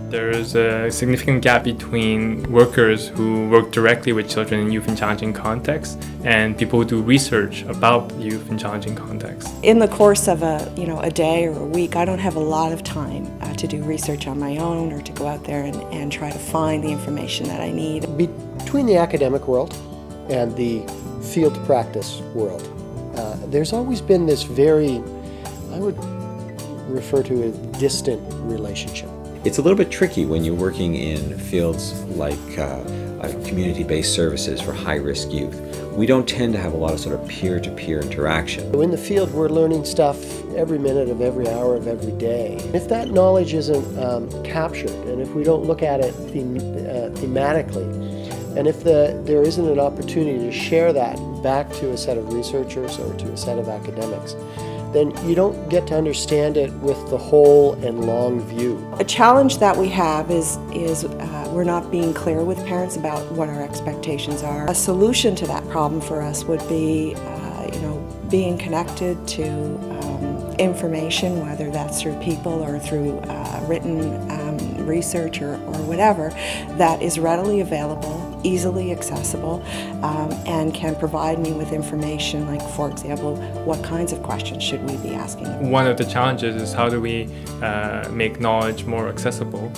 There's a significant gap between workers who work directly with children and youth in challenging contexts and people who do research about youth in challenging contexts. In the course of a day or a week, I don't have a lot of time to do research on my own or to go out there and try to find the information that I need. Between the academic world and the field practice world, there's always been this very, I would refer to as distant relationship. It's a little bit tricky when you're working in fields like community-based services for high-risk youth. We don't tend to have a lot of sort of peer-to-peer interaction. In the field, we're learning stuff every minute of every hour of every day. If that knowledge isn't captured, and if we don't look at it thematically, and if there isn't an opportunity to share that back to a set of researchers or to a set of academics, then you don't get to understand it with the whole and long view. A challenge that we have is we're not being clear with parents about what our expectations are. A solution to that problem for us would be being connected to information, whether that's through people or through written research or whatever, that is readily available, easily accessible, and can provide me with information like, for example, what kinds of questions should we be asking them? One of the challenges is how do we make knowledge more accessible,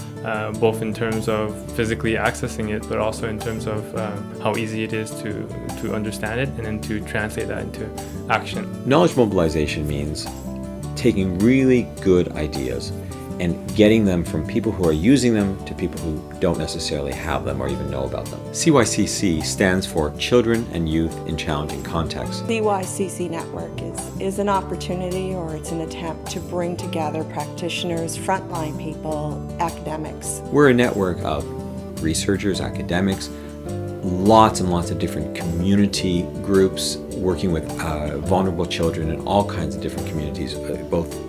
both in terms of physically accessing it, but also in terms of how easy it is to understand it and then to translate that into action. Knowledge mobilization means taking really good ideas and getting them from people who are using them to people who don't necessarily have them or even know about them. CYCC stands for Children and Youth in Challenging Contexts. CYCC Network is an opportunity, or it's an attempt to bring together practitioners, frontline people, academics. We're a network of researchers, academics, lots and lots of different community groups working with vulnerable children in all kinds of different communities, both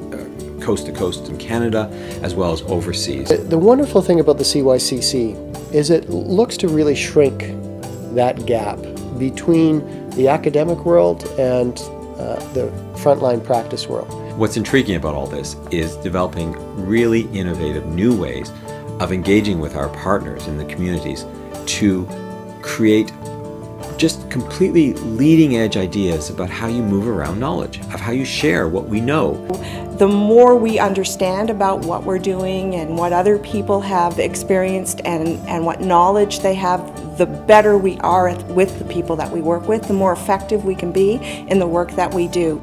coast to coast in Canada as well as overseas. The wonderful thing about the CYCC is it looks to really shrink that gap between the academic world and the frontline practice world. What's intriguing about all this is developing really innovative new ways of engaging with our partners in the communities to create just completely leading edge ideas about how you move around knowledge, of how you share what we know. The more we understand about what we're doing and what other people have experienced and what knowledge they have, the better we are with the people that we work with, the more effective we can be in the work that we do.